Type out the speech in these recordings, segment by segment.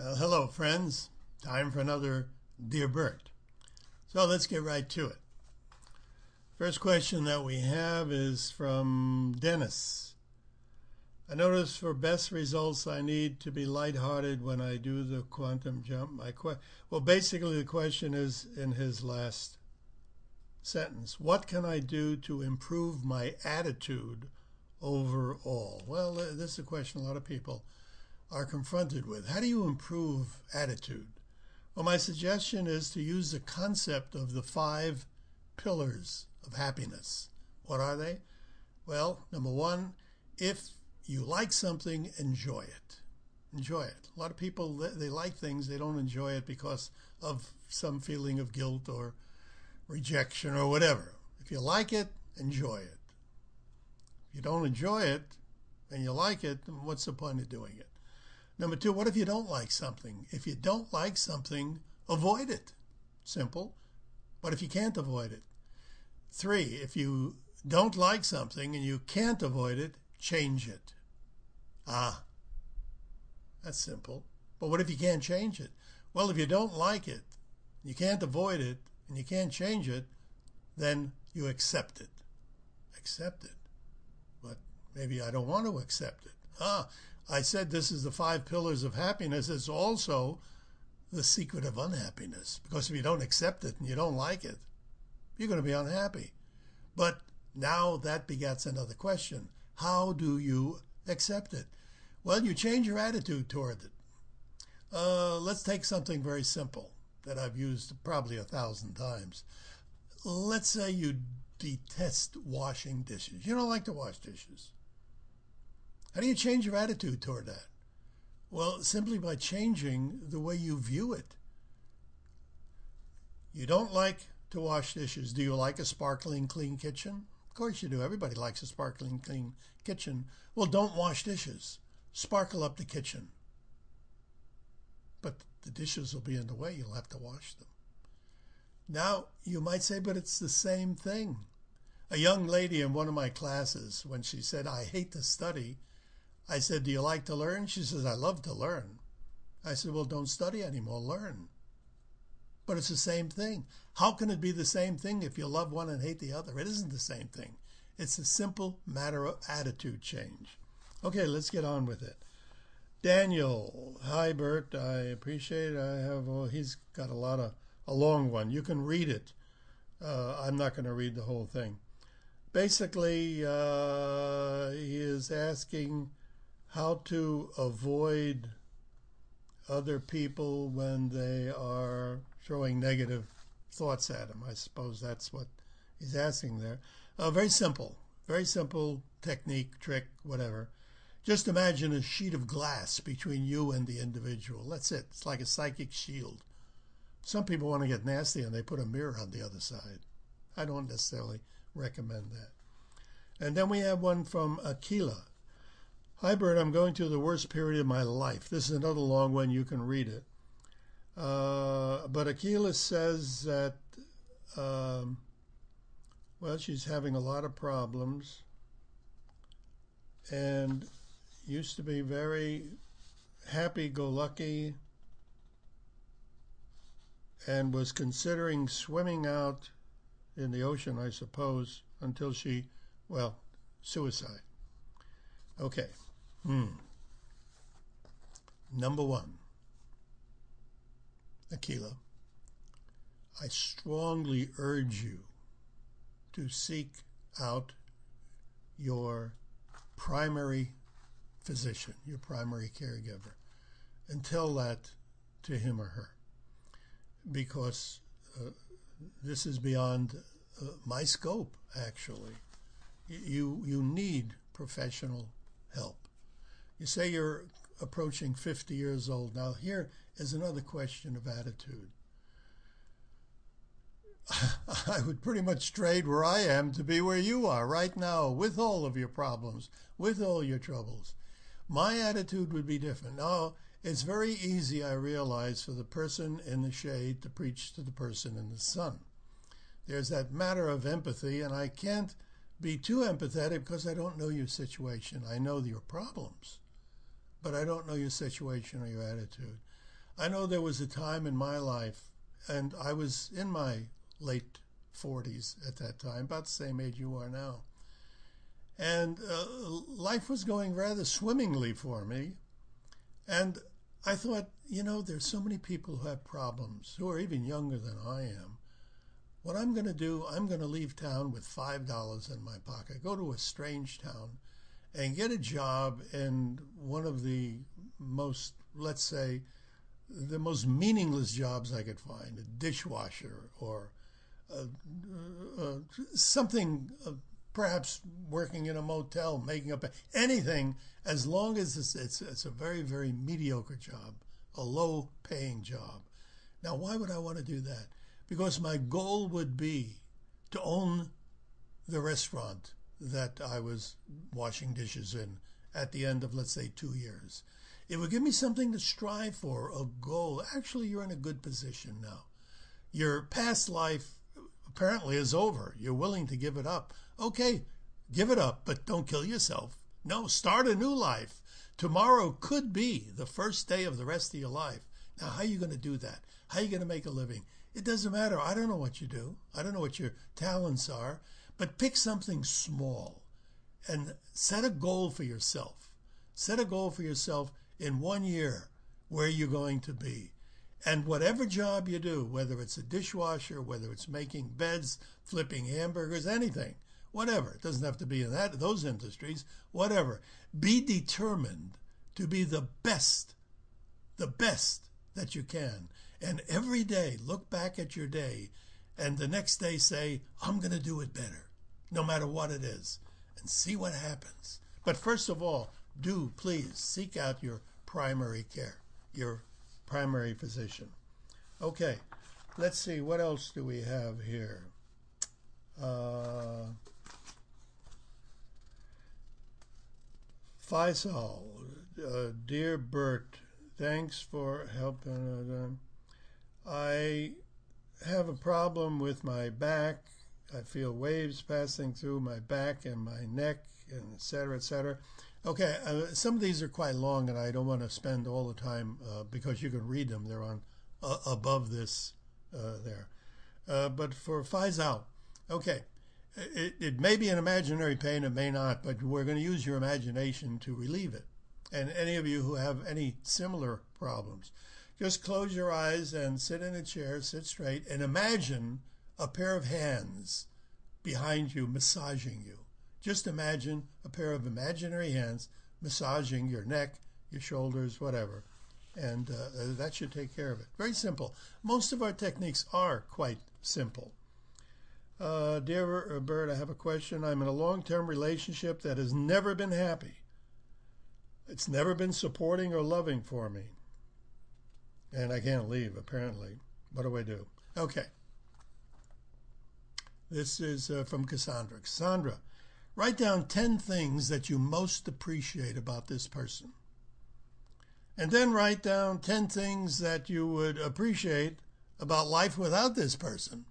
Hello, friends. Time for another Dear Burt. So let's get right to it. First question that we have is from Dennis. I notice for best results I need to be lighthearted when I do the quantum jump. Well, basically the question is in his last sentence. What can I do to improve my attitude overall? Well, this is a question a lot of people are confronted with. How do you improve attitude? Well, my suggestion is to use the concept of the 5 pillars of happiness. What are they? Well, number 1, if you like something, enjoy it. Enjoy it. A lot of people, they like things, they don't enjoy it because of some feeling of guilt or rejection or whatever. If you like it, enjoy it. If you don't enjoy it and you like it, then what's the point of doing it? Number 2, what if you don't like something? If you don't like something, avoid it. Simple. But if you can't avoid it? 3, if you don't like something and you can't avoid it, change it. That's simple. But what if you can't change it? Well, if you don't like it, you can't avoid it, and you can't change it, then you accept it. Accept it. But maybe I don't want to accept it. I said this is the 5 pillars of happiness. It's also the secret of unhappiness. Because if you don't accept it and you don't like it, you're going to be unhappy. But now that begets another question. How do you accept it? Well, you change your attitude toward it. Let's take something very simple that I've used probably 1,000 times. Let's say you detest washing dishes. You don't like to wash dishes. How do you change your attitude toward that? Well, simply by changing the way you view it. You don't like to wash dishes. Do you like a sparkling clean kitchen? Of course you do. Everybody likes a sparkling clean kitchen. Well, don't wash dishes. Sparkle up the kitchen. But the dishes will be in the way. You'll have to wash them. Now, you might say, but it's the same thing. A young lady in one of my classes, when she said, I hate to study, I said, do you like to learn? She says, I love to learn. I said, well, don't study anymore, learn. But it's the same thing. How can it be the same thing if you love one and hate the other? It isn't the same thing. It's a simple matter of attitude change. Okay, let's get on with it. Daniel, hi Burt, I appreciate it. He's got a long one. You can read it. I'm not going to read the whole thing. Basically, he is asking how to avoid other people when they are throwing negative thoughts at him. I suppose that's what he's asking there. Very simple technique, trick, whatever. Just imagine a sheet of glass between you and the individual. That's it. It's like a psychic shield. Some people want to get nasty and they put a mirror on the other side. I don't necessarily recommend that. And then we have one from Aquila. Hi, Burt, I'm going through the worst period of my life. This is another long one. You can read it. But Aquila says that, well, she's having a lot of problems and used to be very happy-go-lucky and was considering swimming out in the ocean, I suppose, until suicide. Okay. Number 1, Aquila, I strongly urge you to seek out your primary physician, your primary caregiver, and tell that to him or her, because this is beyond my scope, actually. You need professional help. You say you're approaching 50 years old. Now, here is another question of attitude. I would pretty much trade where I am to be where you are right now, with all of your problems, with all your troubles. My attitude would be different. Now, it's very easy, I realize, for the person in the shade to preach to the person in the sun. There's that matter of empathy, and I can't be too empathetic because I don't know your situation. I know your problems, but I don't know your situation or your attitude. I know there was a time in my life, and I was in my late 40s at that time, about the same age you are now. And life was going rather swimmingly for me. And I thought, there's so many people who have problems, who are even younger than I am. What I'm going to do, I'm going to leave town with $5 in my pocket, go to a strange town, and get a job in one of the most, let's say, the most meaningless jobs I could find, a dishwasher or something, perhaps working in a motel, making up anything, as long as it's a very, very mediocre job, a low-paying job. Now, why would I want to do that? Because my goal would be to own the restaurant that I was washing dishes in at the end of, let's say, 2 years. It would give me something to strive for, a goal. Actually, you're in a good position now. Your past life apparently is over. You're willing to give it up. Okay, give it up, but don't kill yourself. No, start a new life. Tomorrow could be the first day of the rest of your life. Now, how are you going to do that? How are you going to make a living? It doesn't matter. I don't know what you do. I don't know what your talents are, but pick something small and set a goal for yourself. Set a goal for yourself in 1 year where you're going to be. And whatever job you do, whether it's a dishwasher, whether it's making beds, flipping hamburgers, anything, whatever. It doesn't have to be in those industries, whatever. Be determined to be the best that you can. And every day, look back at your day, and the next day say, I'm going to do it better, no matter what it is, and see what happens. But first of all, please seek out your primary care, your primary physician. Okay, let's see, what else do we have here? Faisal, dear Burt, thanks for helping. I have a problem with my back. I feel waves passing through my back and my neck, and et cetera, et cetera. Okay, some of these are quite long, and I don't want to spend all the time because you can read them. They're on above this there. But for Faisal, okay, it may be an imaginary pain, it may not, but we're going to use your imagination to relieve it. And any of you who have any similar problems, just close your eyes and sit in a chair, sit straight, and imagine a pair of hands behind you massaging you. Just imagine a pair of imaginary hands massaging your neck, your shoulders, whatever. And that should take care of it. Very simple. Most of our techniques are quite simple. Dear Burt, I have a question. I'm in a long-term relationship that has never been happy. It's never been supporting or loving for me. And I can't leave, apparently. What do I do? Okay. This is from Cassandra. Cassandra, write down 10 things that you most appreciate about this person. And then write down 10 things that you would appreciate about life without this person.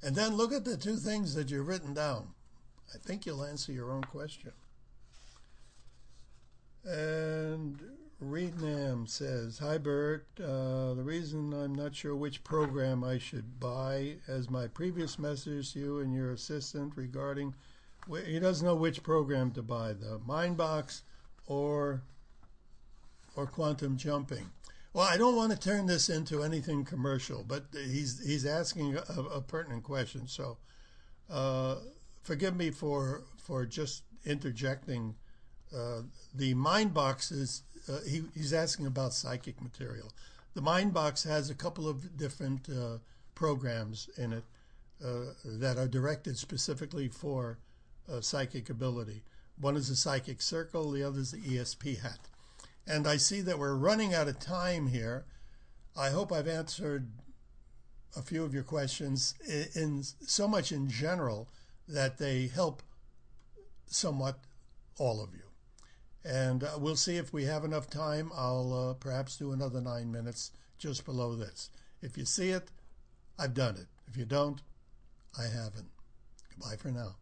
And then look at the 2 things that you've written down. I think you'll answer your own question. And Reednam says, Hi, Burt. The reason I'm not sure which program I should buy, as my previous message to you and your assistant regarding, he doesn't know which program to buy, the Mindbox or quantum jumping. Well, I don't want to turn this into anything commercial, but he's asking a pertinent question. So forgive me for just interjecting. The Mindbox is, he's asking about psychic material. The Mindbox has a couple of different programs in it that are directed specifically for psychic ability. One is the Psychic Circle, the other is the ESP hat. And I see that we're running out of time here. I hope I've answered a few of your questions in so much in general that they help somewhat all of you. And we'll see if we have enough time. I'll perhaps do another 9 minutes just below this. If you see it, I've done it. If you don't, I haven't. Goodbye for now.